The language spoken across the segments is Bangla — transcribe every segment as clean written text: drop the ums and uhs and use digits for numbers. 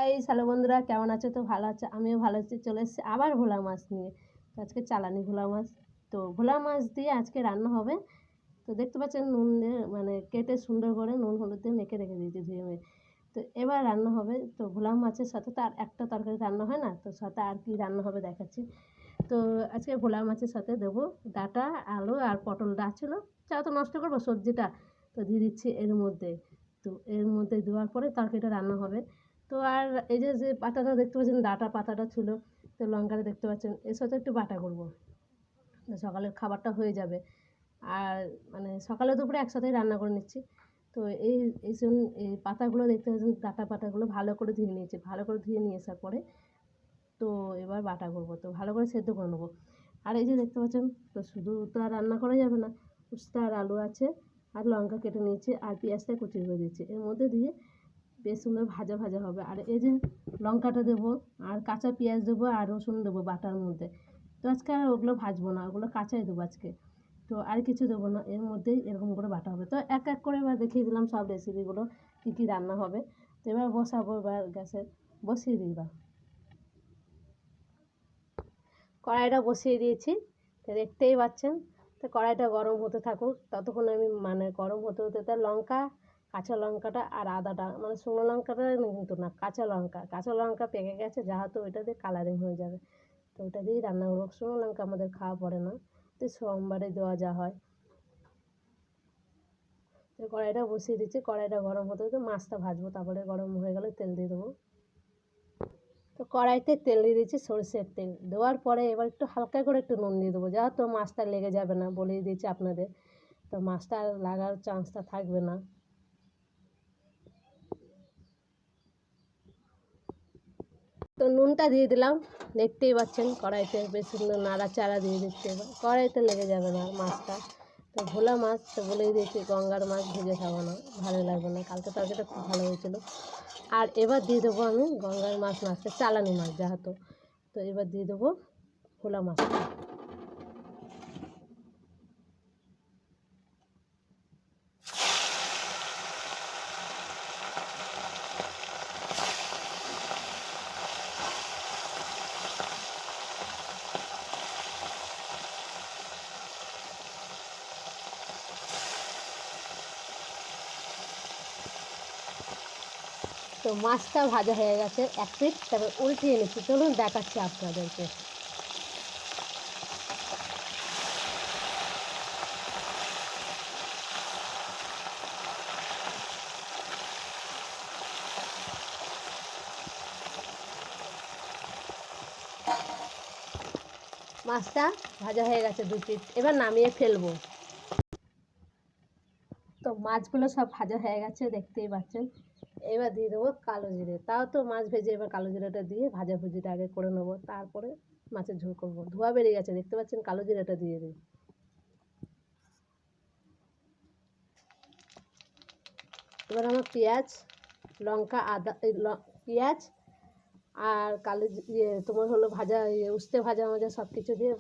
গাইস, হ্যালো বন্ধুরা, কেমন আছো? তো ভালো আছে, আমিও ভালো আছি। চলে এসেছি আবার ভোলা মাছ নিয়ে। তো আজকে চালানি ভোলা মাছ। তো ভোলা মাছ দিয়ে আজকে রান্না হবে। তো দেখতে পাচ্ছেন নুন দিয়ে মানে কেটে সুন্দর করে নুন হলুদ দিয়ে মেখে রেখে দিয়েছি ধুয়ে মেয়ে। তো এবার রান্না হবে। তো ভোলা মাছের সাথে তো আর একটা তরকারি রান্না হয় না, তো সাথে আর কি রান্না হবে দেখাচ্ছি। তো আজকে ভোলা মাছের সাথে দেবো ডাঁটা, আলু আর পটলটা ছিল, চা তো নষ্ট করবো সবজিটা, তো দিয়ে দিচ্ছি এর মধ্যে। তো এর মধ্যে দেওয়ার পরে তরকারিটা রান্না হবে। তো আর এই যে যে পাতাটা দেখতে পাচ্ছেন, ডাঁটা পাতাটা ছিল, তো লঙ্কাটা দেখতে পাচ্ছেন, এর সাথে একটু বাটা করবো, সকালের খাবারটা হয়ে যাবে। আর মানে সকালে দুপুরে একসাথেই রান্না করে নিচ্ছি। তো এই এই পাতাগুলো দেখতে পাচ্ছেন, ডাঁটা পাতাগুলো ভালো করে ধুয়ে নিয়েছি। ভালো করে ধুয়ে নিয়ে আসার পরে তো এবার বাটা করবো, তো ভালো করে সেদ্ধ করে নেবো। আর এই যে দেখতে পাচ্ছেন, তো শুধু তো আর রান্না করা যাবে না, উস্তা আর আলু আছে, আর লঙ্কা কেটে নিয়েছি, আর পেঁয়াজটা কুচি করে দিয়েছি, এর মধ্যে দিয়ে বেশ সুন্দর ভাজা ভাজা হবে। আর এই যে লঙ্কাটা দেবো, আর কাঁচা পেঁয়াজ দেবো, আর রসুন দেবো বাটার মধ্যে। তো আজকে আর ওগুলো ভাজবো না, ওগুলো কাঁচাই দেবো আজকে। তো আর কিছু দেবো না, এর মধ্যেই এরকম করে বাটা হবে। তো এক এক করে এবার দেখিয়ে দিলাম সব রেসিপিগুলো, কী কী রান্না হবে। তো এবার বসাবো, এবার গ্যাসে বসিয়ে দিই। বা কড়াইটা বসিয়ে দিয়েছি, তো দেখতেই পাচ্ছেন। তো কড়াইটা গরম হতে থাকুক, ততক্ষণ আমি মানে গরম হতে হতে তার লঙ্কা, কাঁচা লঙ্কাটা আর আদাটা, মানে শুকনো লঙ্কাটা কিন্তু না, কাঁচা লঙ্কা পেকে গেছে, যেহেতু ওইটা দিয়ে কালারিং হয়ে যাবে, তো ওটা দিয়েই রান্না করবো। শুকনো লঙ্কা আমাদের খাওয়া পড়ে না, তো সোমবারে দেওয়া যা হয়। তো কড়াইটা বসিয়ে দিচ্ছি, কড়াইটা গরম হতে হতে মাছটা ভাজবো, তারপরে গরম হয়ে গেলে তেল দিয়ে দেবো। তো কড়াইতে তেল দিয়ে দিয়েছি, সরষের তেল দেওয়ার পরে এবার একটু হালকা করে একটু নুন দিয়ে দেবো, যেহেতু মাছটা লেগে যাবে না, বলেই দিয়েছি আপনাদের, তো মাছটা লাগার চান্সটা থাকবে না। তো নুনটা দিয়ে দিলাম, দেখতেই পাচ্ছেন কড়াইতে বেশ সুন্দর নাড়াচাড়া দিয়ে দিচ্ছি, এবার কড়াইতে লেগে যাবে না আর মাছটা। তো ভোলা মাছ তো বলেই দিয়েছি, গঙ্গার মাছ ভেজে খাবো না, ভালো লাগবে না, কালকে তরকারিটা খুব ভালো হয়েছিল। আর এবার দিয়ে দেবো আমি গঙ্গার মাছ, মাছটা চালানি মাছ যেহেতু, তো এবার দিয়ে দেবো ভোলা মাছটা। তো মাছটা ভাজা হয়ে গেছে এক পিঠ, তারপর উল্টিয়ে নিচ্ছি, চলুন দেখাচ্ছি আপনাদেরকে। মাছটা ভাজা হয়ে গেছে দুই পিঠ, এবার নামিয়ে ফেলবো। তো মাছগুলো সব ভাজা হয়ে গেছে, দেখতেই পাচ্ছেন। এবার দিয়ে দেবো কালো জিরে, তাও তো মাছ ভেজে এবার কালো জিরেটা দিয়ে ভাজাভুজিটা আগে করে নেবো, তারপরে মাছের ঝোল করবো। ধোয়া বেরিয়ে গেছে, দেখতে পাচ্ছেন, কালো জিরেটা দিয়ে দিই। এবার আমার পেঁয়াজ, লঙ্কা, আদা, পেঁয়াজ আর কালো তোমার হলো ভাজা উস্তে ভাজা মাজা সব কিছু দিয়ে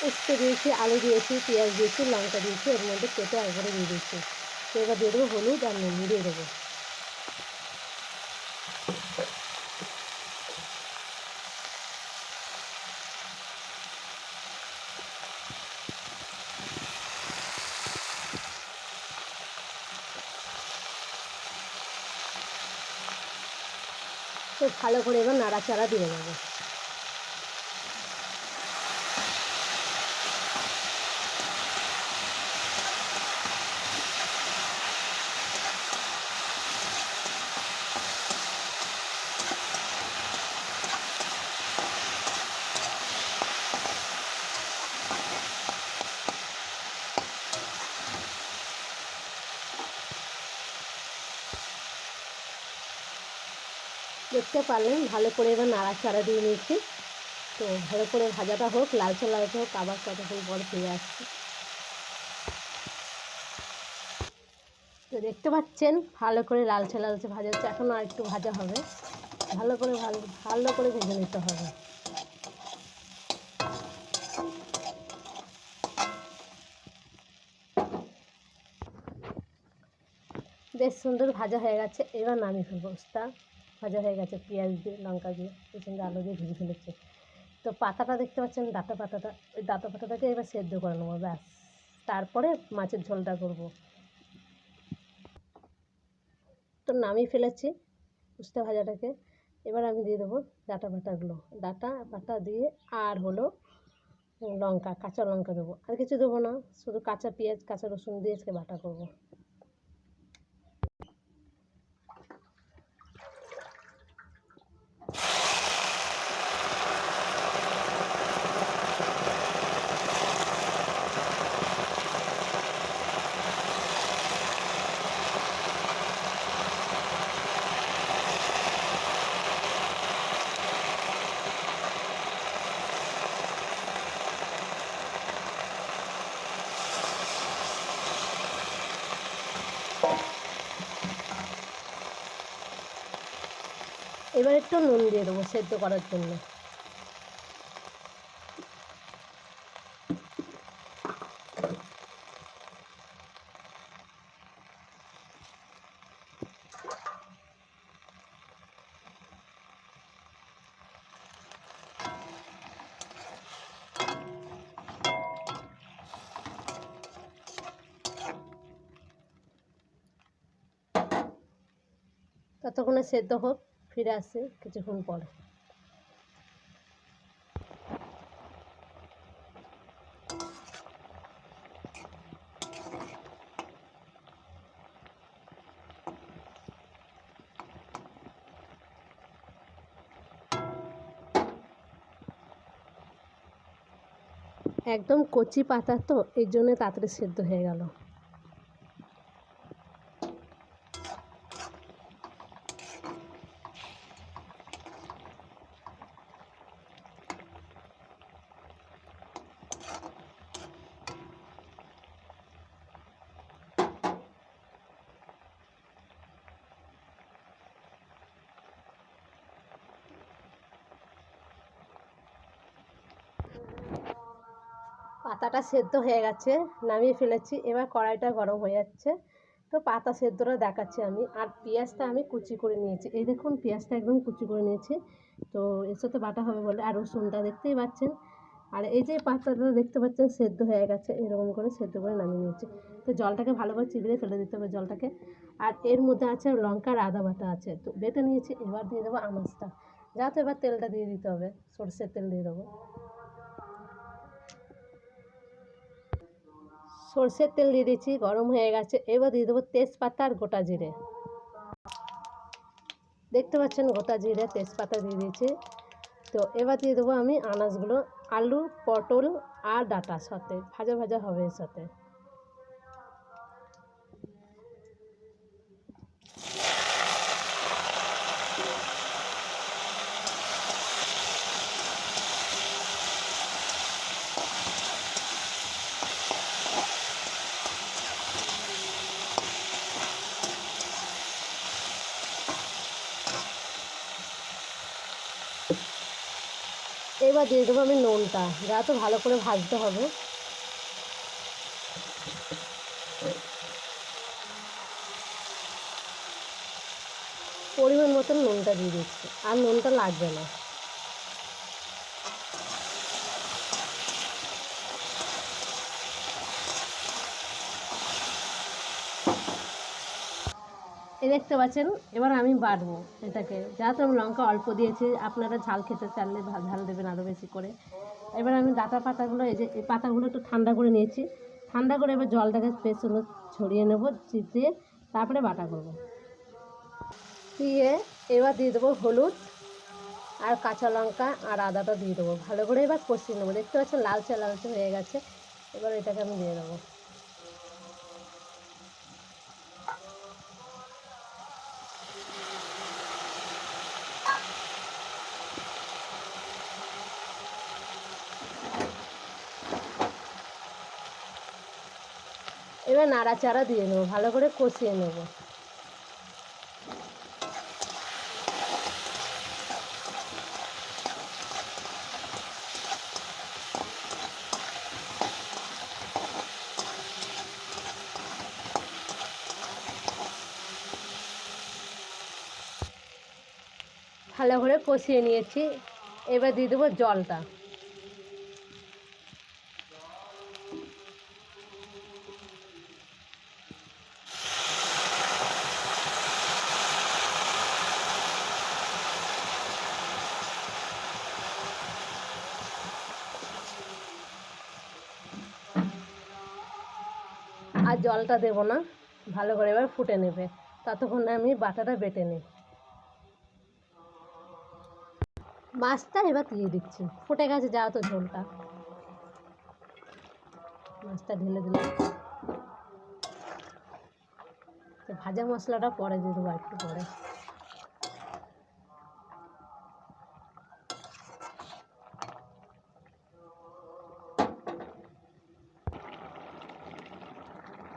উস্তে দিয়েছি, আলু দিয়েছি, পেঁয়াজ দিয়েছি, লঙ্কা দিয়েছি, এর মধ্যে কেটে একবারে দিয়ে দিচ্ছি। তো এবার দিয়ে দেবো হলুদ আর নুন দিয়ে দেবো। তো ভালো করে এবার নাড়াচাড়া দিয়ে দেবো। দেখতে পারলেন ভালো করে এবার নাড়াচাড়া দিয়ে নিচ্ছি। তো ভালো করে ভাজাটা হোক, লালচে লালচে হোক, আবার কতক্ষণ পর ফিরে আসছি। তো দেখতে পাচ্ছেন ভালো করে লালচে লালচে ভাজা হচ্ছে, এখনও আর একটু ভাজা হবে, ভালো করে ভালো করে ভেজে নিতে হবে। বেশ সুন্দর ভাজা হয়ে গেছে, এবার নামিয়ে ফেলবো। উস্তা ভাজা হয়ে গেছে, পেঁয়াজ দিয়ে লঙ্কা দিয়ে এর সঙ্গে আলু দিয়ে ভেজে ফেলেছে। তো পাতাটা দেখতে পাচ্ছেন, ডাঁটা পাতাটা, ওই ডাঁটা পাতাটাকে এবার সেদ্ধ করে নেবো, ব্যাস। তারপরে মাছের ঝোলটা করবো। তো নামিয়ে ফেলেছি উস্তা ভাজাটাকে। এবার আমি দিয়ে দেবো ডাঁটা পাতাগুলো, ডাঁটা পাতা দিয়ে আর হলো লঙ্কা, কাঁচা লঙ্কা দেবো, আর কিছু দেবো না, শুধু কাঁচা পেঁয়াজ কাঁচা রসুন দিয়ে আজকে বাটা করবো। এবার একটু নুন দিয়ে দেবো সেদ্ধ করার জন্য। ততক্ষণে সেদ্ধ হোক, ফিরে আসছি কিছুক্ষণ পরে। একদম কচি পাতা তো, এই জন্য তাড়াতাড়ি সেদ্ধ হয়ে গেল। পাতাটা সেদ্ধ হয়ে গেছে, নামিয়ে ফেলেছি। এবার কড়াইটা গরম হয়ে যাচ্ছে, তো পাতা সেদ্ধটা দেখাচ্ছি আমি। আর পেঁয়াজটা আমি কুচি করে নিয়েছি, এই দেখুন পেঁয়াজটা একদম কুচি করে নিয়েছি। তো এর সাথে বাটা হবে বলে, আর রসুনটা দেখতেই পাচ্ছেন। আর এই যে পাতাটা দেখতে পাচ্ছেন সেদ্ধ হয়ে গেছে, এরকম করে সেদ্ধ করে নামিয়ে নিয়েছি। তো জলটাকে ভালোভাবে চিবিয়ে ফেলে দিতে হবে জলটাকে। আর এর মধ্যে আছে লঙ্কার আদা বাটা আছে, তো বেটে নিয়েছি। এবার দিয়ে দেবো আনাজটা, যা তো এবার তেলটা দিয়ে দিতে হবে, সরষের তেল দিয়ে দেবো। সরষের তেল দিয়ে দিচ্ছি, গরম হয়ে গেছে। এবার দিয়ে দেবো তেজপাতা আর গোটা জিরে, দেখতে পাচ্ছেন গোটা জিরে তেজপাতা দিয়ে দিয়েছি। তো এবার দিয়ে দেবো আমি আনাজগুলো, আলু পটল আর ডাঁটার সাথে ভাজা ভাজা হবে এর সাথে। এবার দিয়ে দেবো আমি নুনটা, যা তো ভালো করে ভাজতে হবে। পরিমাণ মতন নুনটা দিয়ে দিচ্ছি, আর নুনটা লাগবে না। এই দেখতে পাচ্ছেন, এবার আমি বাটবো এটাকে, যাতে আমি লঙ্কা অল্প দিয়েছি, আপনারা ঝাল খেতে চাইলে ঝাল দেবেন আরও বেশি করে। এবার আমি ডাঁটা পাতাগুলো, এই যে এই পাতাগুলো একটু ঠান্ডা করে নিয়েছি, ঠান্ডা করে এবার জলটাকে বেশ সুন্দর ছড়িয়ে নেবো, চিপিয়ে তারপরে বাটা করবো। দিয়ে এবার দিয়ে দেবো হলুদ আর কাঁচা লঙ্কা আর আদাটা দিয়ে দেবো, ভালো করে এবার কষিয়ে নেবো। দেখতে পাচ্ছেন লালচে লালচে হয়ে গেছে, এবার এটাকে আমি দিয়ে দেবো। এবার নাড়াচাড়া দিয়ে নেবো, ভালো করে কষিয়ে নেবো। ভালো করে কষিয়ে নিয়েছি। এবার দিয়ে দেবো জলটা। আর জলটা দেবো না, ভালো করে এবার ফুটে নেবে, ততক্ষণে আমি বাটাটা বেটে নিই। মাছটা এবার দিয়ে দিচ্ছি, ফুটে গেছে যাও তো ঝোলটা, মাছটা ঢেলে দিলাম। ভাজা মশলাটা পরে দিয়ে দেবো, একটু পরে।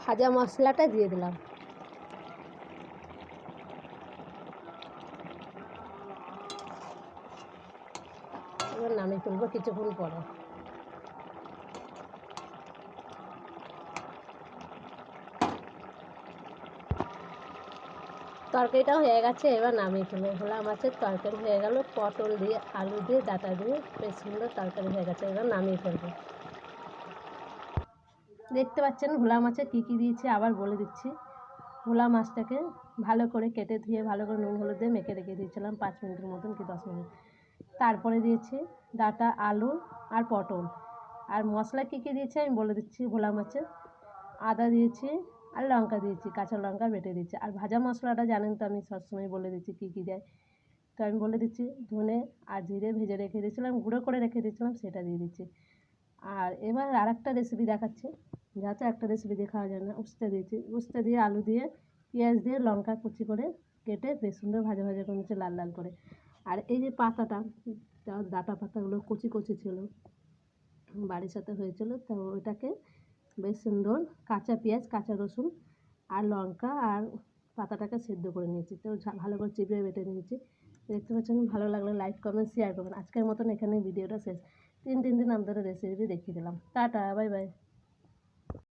ভাজা মশলাটা দিয়ে দিলাম। এবার নামিয়ে ফেলবো কিছুক্ষণ পরে। তরকারিটা হয়ে গেছে, এবার নামিয়ে ফেলবো। ভোলা মাছের তরকারি হয়ে গেল, পটল দিয়ে আলু দিয়ে ডাঁটা দিয়ে বেশ সুন্দর তরকারি হয়ে গেছে, এবার নামিয়ে ফেলবো। দেখতে পাচ্ছেন ভোলা মাছে কী কী দিয়েছি, আবার বলে দিচ্ছি। ভোলা মাছটাকে ভালো করে কেটে ধুয়ে ভালো করে নুন হলুদ দিয়ে মেখে রেখে দিয়েছিলাম 5 মিনিটের মতন কি 10 মিনিট। তারপরে দিয়েছি ডাঁটা, আলু আর পটল। আর মশলা কী কী দিয়েছি আমি বলে দিচ্ছি। ভোলা মাছে আদা দিয়েছি আর লঙ্কা দিয়েছি, কাঁচা লঙ্কা বেটে দিয়েছি। আর ভাজা মশলাটা জানেন তো আমি সবসময় বলে দিচ্ছি কী কী দেয়, তো আমি বলে দিচ্ছি ধনে আর জিরে ভেজে রেখে দিয়েছিলাম, গুঁড়ো করে রেখে দিয়েছিলাম, সেটা দিয়ে দিচ্ছি। আর এবার আর একটা রেসিপি দেখাচ্ছি, যাতে একটা রেসিপি দিয়ে খাওয়া যায় না। উস্তে দিয়েছি, উস্তে দিয়ে আলু দিয়ে পেঁয়াজ দিয়ে লঙ্কা কুচি করে কেটে বেশ সুন্দর ভাজা ভাজা করে নিচ্ছে লাল লাল করে। আর এই যে পাতাটা, ডাঁটা পাতাগুলো কচি কচি ছিল, বাড়ির সাথে হয়েছিল, তো ওইটাকে বেশ সুন্দর কাঁচা পেঁয়াজ, কাঁচা রসুন আর লঙ্কা আর পাতাটাকে সেদ্ধ করে নিয়েছি, তো ভালো করে চিবিয়ে বেটে নিয়েছি। দেখতে পাচ্ছেন। ভালো লাগলে লাইক কমেন্ট শেয়ার করবেন। আজকের মতন এখানে ভিডিওটা শেষ। তিন দিন আপনাদের রেসিপি দেখিয়ে দিলাম। Tata, bye bye.